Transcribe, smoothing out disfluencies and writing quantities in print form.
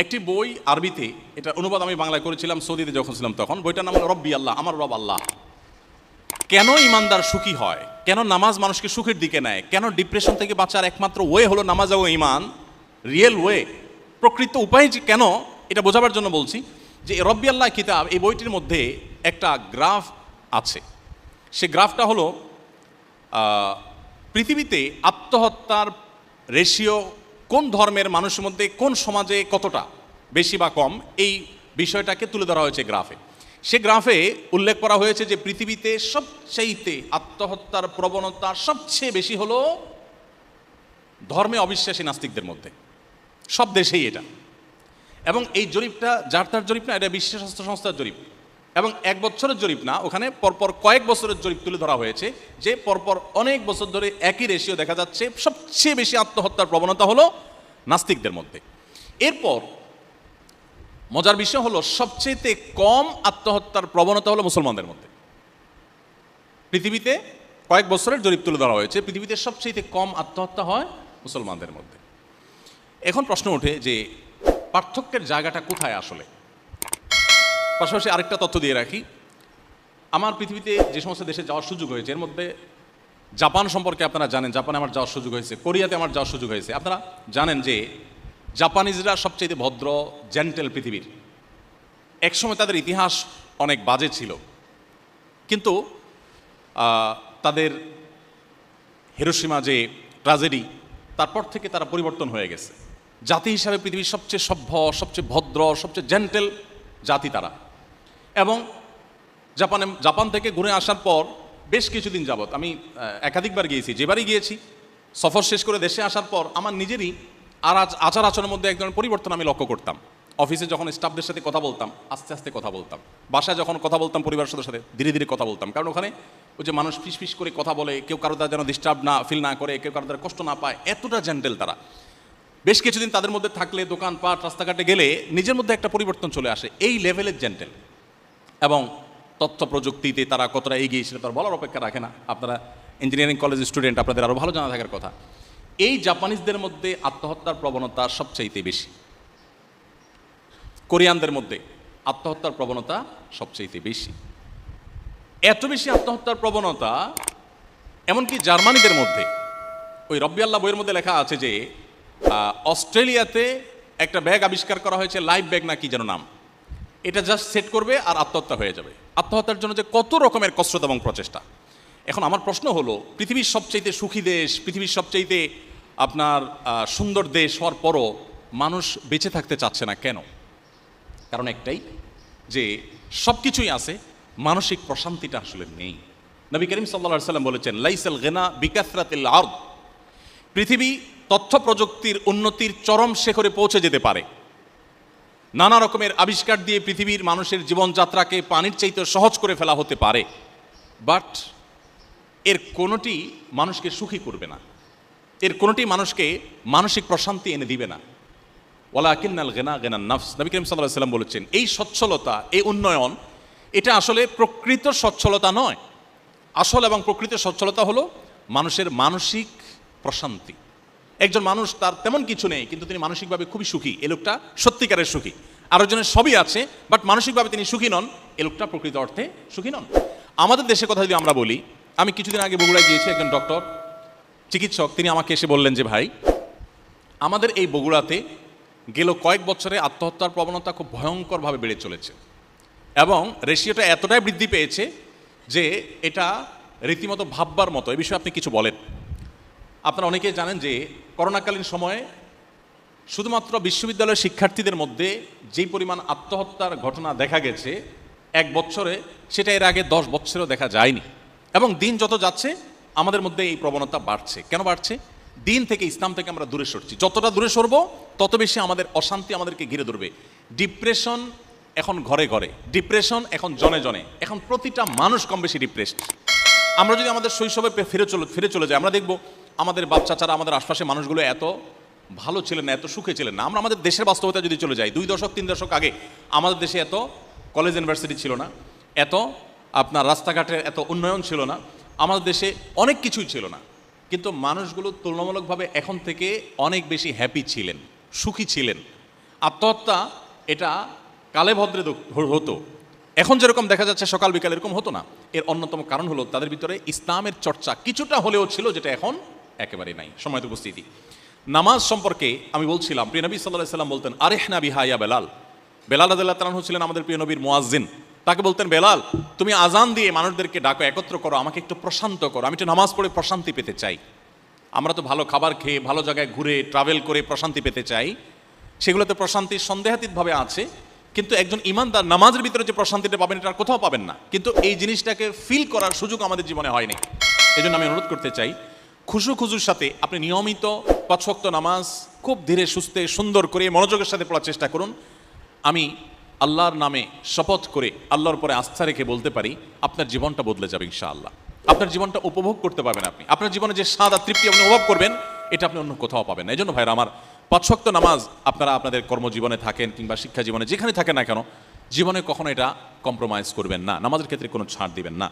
একটি বই আরবিতে, এটা অনুবাদ আমি বাংলায় করেছিলাম সৌদিতে যখন ছিলাম তখন। বইটার নাম হলো রব্বি আল্লাহ, আমার রব আল্লাহ। কেন ইমানদার সুখী হয়, কেন নামাজ মানুষকে সুখের দিকে নেয়, কেন ডিপ্রেশন থেকে বাঁচার একমাত্র ওয়ে হলো নামাজ ও ইমান, রিয়েল ওয়ে, প্রকৃত উপায় যে কেন, এটা বোঝাবার জন্য বলছি যে রব্বি আল্লাহ কিতাব, এই বইটির মধ্যে একটা গ্রাফ আছে। সে গ্রাফটা হলো পৃথিবীতে আত্মহত্যার রেশিও কোন ধর্মের মানুষের মধ্যে কোন সমাজে কতটা বেশি বা কম, এই বিষয়টাকে তুলে ধরা হয়েছে গ্রাফে। সে গ্রাফে উল্লেখ করা হয়েছে যে পৃথিবীতে সবচাইতে আত্মহত্যার প্রবণতা সবচেয়ে বেশি হলো ধর্মে অবিশ্বাসী নাস্তিকদের মধ্যে, সব দেশেই এটা। এবং এই জরিপটা যার তার জরিপ না, এটা বিশ্ব স্বাস্থ্য সংস্থার জরিপ, এবং এক বছরের জরিপ না, ওখানে পরপর কয়েক বছরের জরিপ তুলে ধরা হয়েছে যে পরপর অনেক বছর ধরে একই রেশিও দেখা যাচ্ছে, সবচেয়ে বেশি আত্মহত্যার প্রবণতা হলো নাস্তিকদের মধ্যে। এরপর মজার বিষয় হলো সবচেয়ে কম আত্মহত্যার প্রবণতা হলো মুসলমানদের মধ্যে। পৃথিবীতে কয়েক বছরের জরিপ তুলে ধরা হয়েছে, পৃথিবীতে সবচেয়ে কম আত্মহত্যা হয় মুসলমানদের মধ্যে। এখন প্রশ্ন ওঠে যে পার্থক্যের জায়গাটা কোথায় আসলে। পাশাপাশি আরেকটা তথ্য দিয়ে রাখি, আমার পৃথিবীতে যে সমস্ত দেশে যাওয়ার সুযোগ হয়েছে এর মধ্যে জাপান সম্পর্কে আপনারা জানেন, জাপানে আমার যাওয়ার সুযোগ হয়েছে, কোরিয়াতে আমার যাওয়ার সুযোগ হয়েছে। আপনারা জানেন যে জাপানিজরা সবচেয়ে ভদ্র, জেন্টেল পৃথিবীর। একসময় তাদের ইতিহাস অনেক বাজে ছিল, কিন্তু তাদের হিরোশিমা যে ট্র্যাজেডি, তারপর থেকে তারা পরিবর্তন হয়ে গেছে। জাতি হিসাবে পৃথিবীর সবচেয়ে সভ্য, সবচেয়ে ভদ্র, সবচেয়ে জেন্টেল জাতি তারা। এবং জাপান থেকে ঘুরে আসার পর বেশ কিছুদিন যাবৎ আমি একাধিকবার গিয়েছি, যেবারই গিয়েছি সফর শেষ করে দেশে আসার পর আমার নিজেরই আচার আচরণের মধ্যে এক ধরনের পরিবর্তন আমি লক্ষ্য করতাম। অফিসে যখন স্টাফদের সাথে কথা বলতাম আস্তে আস্তে কথা বলতাম, বাসায় যখন কথা বলতাম পরিবারের সদস্যদের সাথে ধীরে ধীরে কথা বলতাম, কারণ ওখানে ওই যে মানুষ ফিস ফিস করে কথা বলে, কেউ কারো দ্বারা যেন ডিস্টার্ব না ফিল না করে, কেউ কারো দ্বারা কষ্ট না পায়, এতটা জেন্টেল তারা। বেশ কিছুদিন তাদের মধ্যে থাকলে দোকানপাট রাস্তাঘাটে গেলে নিজের মধ্যে একটা পরিবর্তন চলে আসে, এই লেভেলের জেন্টেল। এবং তথ্য প্রযুক্তিতে তারা কতটা এগিয়ে সেটা তার বলার অপেক্ষা রাখে না। আপনারা ইঞ্জিনিয়ারিং কলেজের স্টুডেন্ট, আপনাদের আরও ভালো জানা থাকার কথা। এই জাপানিজদের মধ্যে আত্মহত্যার প্রবণতা সবচাইতে বেশি, কোরিয়ানদের মধ্যে আত্মহত্যার প্রবণতা সবচাইতে বেশি। এত বেশি আত্মহত্যার প্রবণতা এমনকি জার্মানিদের মধ্যে। ওই রব্বি আল্লাহ বইয়ের মধ্যে লেখা আছে যে অস্ট্রেলিয়াতে একটা ব্যাগ আবিষ্কার করা হয়েছে, লাইফ ব্যাগ না কি যেন নাম, এটা জাস্ট সেট করবে আর আত্মহত্যা হয়ে যাবে। আত্মহত্যার জন্য যে কত রকমের কসরত এবং প্রচেষ্টা। এখন আমার প্রশ্ন হলো, পৃথিবীর সবচাইতে সুখী দেশ, পৃথিবীর সবচাইতে আপনার সুন্দর দেশ হওয়ার পরও মানুষ বেঁচে থাকতে চাচ্ছে না কেন? কারণ একটাই, যে সব কিছুই আছে, মানসিক প্রশান্তিটা আসলে নেই। নবী করিম সাল্লাল্লাহু আলাইহি ওয়াসাল্লাম বলেছেন, লাইসাল গিনা বিকাসরাতিল আরদ। পৃথিবী তথ্য প্রযুক্তির উন্নতির চরম শিখরে পৌঁছে যেতে পারে, নানা রকমের আবিষ্কার দিয়ে পৃথিবীর মানুষের জীবনযাত্রাকে পানির চাইতে সহজ করে ফেলা হতে পারে, বাট এর কোনোটি মানুষকে সুখী করবে না, এর কোনোটি মানুষকে মানসিক প্রশান্তি এনে দিবে না। ওয়ালাকিন্নাল গিনা গিনান নাফস। নবী করিম সাল্লাল্লাহু আলাইহি ওয়াসাল্লাম বলেছেন, এই সচ্ছলতা, এই উন্নয়ন, এটা আসলে প্রকৃত সচ্ছলতা নয়। আসল এবং প্রকৃত সচ্ছলতা হলো মানুষের মানসিক প্রশান্তি। একজন মানুষ তার তেমন কিছু নেই কিন্তু তিনি মানসিকভাবে খুবই সুখী, এ লোকটা সত্যিকারের সুখী। আরেকজনের সবই আছে বাট মানসিকভাবে তিনি সুখী নন, এ লোকটা প্রকৃত অর্থে সুখী নন। আমাদের দেশের কথা যদি আমরা বলি, আমি কিছুদিন আগে বগুড়ায় গিয়েছি, একজন ডক্টর চিকিৎসক তিনি আমাকে এসে বললেন যে ভাই, আমাদের এই বগুড়াতে গেল কয়েক বছরে আত্মহত্যার প্রবণতা খুব ভয়ঙ্করভাবে বেড়ে চলেছে এবং রেশিওটা এতটাই বৃদ্ধি পেয়েছে যে এটা রীতিমতো ভাববার মতো। এই বিষয়ে আপনি কিছু বলেন। আপনারা অনেকেই জানেন যে করোনাকালীন সময়ে শুধুমাত্র বিশ্ববিদ্যালয়ের শিক্ষার্থীদের মধ্যে যেই পরিমাণ আত্মহত্যার ঘটনা দেখা গেছে এক বছরে, সেটা এর আগে 10 বছরেও দেখা যায়নি। এবং দিন যত যাচ্ছে আমাদের মধ্যে এই প্রবণতা বাড়ছে। কেন বাড়ছে? দিন থেকে, ইসলাম থেকে আমরা দূরে সরছি। যতটা দূরে সরবো তত বেশি আমাদের অশান্তি আমাদেরকে ঘিরে ধরবে। ডিপ্রেশন এখন ঘরে ঘরে, ডিপ্রেশন এখন জনে জনে, এখন প্রতিটা মানুষ কম বেশি ডিপ্রেসড। আমরা যদি আমাদের শৈশবে ফিরে চলে যাই, আমরা দেখব আমাদের বাচ্চা ছাড়া আমাদের আশপাশে মানুষগুলো এত ভালো ছিলেন না, এত সুখে ছিলেন না। আমরা আমাদের দেশের বাস্তবতা যদি চলে যাই, 2 দশক 3 দশক আগে আমাদের দেশে এত কলেজ ইউনিভার্সিটি ছিল না, এত আপনার রাস্তাঘাটের এত উন্নয়ন ছিল না, আমাদের দেশে অনেক কিছুই ছিল না, কিন্তু মানুষগুলো তুলনামূলকভাবে এখন থেকে অনেক বেশি হ্যাপি ছিলেন, সুখী ছিলেন। আত্মহত্যা এটা কালে ভদ্রে হতো, এখন যেরকম দেখা যাচ্ছে সকাল বিকাল এরকম হতো না। এর অন্যতম কারণ হলো তাদের ভিতরে ইসলামের চর্চা কিছুটা হলেও ছিল, যেটা এখন একেবারে নাই। সময় উপস্থিতি, নামাজ সম্পর্কে আমি বলছিলাম, প্রিয় নবী সাল্লাল্লাহু আলাইহি ওয়াসাল্লাম বলতেন আরিহনা বিহা ইয়া বেলাল। বেলাল রাদিয়াল্লাহু তাআলা ছিলেন আমাদের প্রিয় নবীর মুয়াজ্জিন। তাকে বলতেন, বেলাল তুমি আজান দিয়ে মানুষদেরকে ডাকো, একত্র করো, আমাকে একটু প্রশান্ত করো, আমি একটু নামাজ পড়ে প্রশান্তি পেতে চাই। আমরা তো ভালো খাবার খেয়ে ভালো জায়গায় ঘুরে ট্রাভেল করে প্রশান্তি পেতে চাই, সেগুলোতে প্রশান্তি সন্দেহাতীতভাবে আছে, কিন্তু একজন ইমানদার নামাজের ভিতরে যে প্রশান্তিটা পাবেন এটা আর কোথাও পাবেন না। কিন্তু এই জিনিসটাকে ফিল করার সুযোগ আমাদের জীবনে হয়নি। এই জন্য আমি অনুরোধ করতে চাই, খুজুর সাথে আপনি নিয়মিত 5 ওয়াক্ত নামাজ খুব ধীরে সুস্থে সুন্দর করে মনোযোগের সাথে পড়ার চেষ্টা করুন। আমি আল্লাহর নামে শপথ করে আল্লাহর উপরে আস্থা রেখে বলতে পারি, আপনার জীবনটা বদলে যাবে ইনশাআল্লাহ। আপনার জীবনটা উপভোগ করতে পারবেন আপনি, আপনার জীবনে যে স্বাদ আর তৃপ্তি আপনি অনুভব করবেন, এটা আপনি অন্য কোথাও পাবেন না। এই জন্য ভাইরা আমার, 5 ওয়াক্ত নামাজ আপনারা আপনাদের কর্মজীবনে থাকেন কিংবা শিক্ষা জীবনে যেখানে থাকেন না কেন, জীবনে কখনো এটা কম্প্রোমাইজ করবেন না, নামাজের ক্ষেত্রে কোনো ছাড় দিবেন না।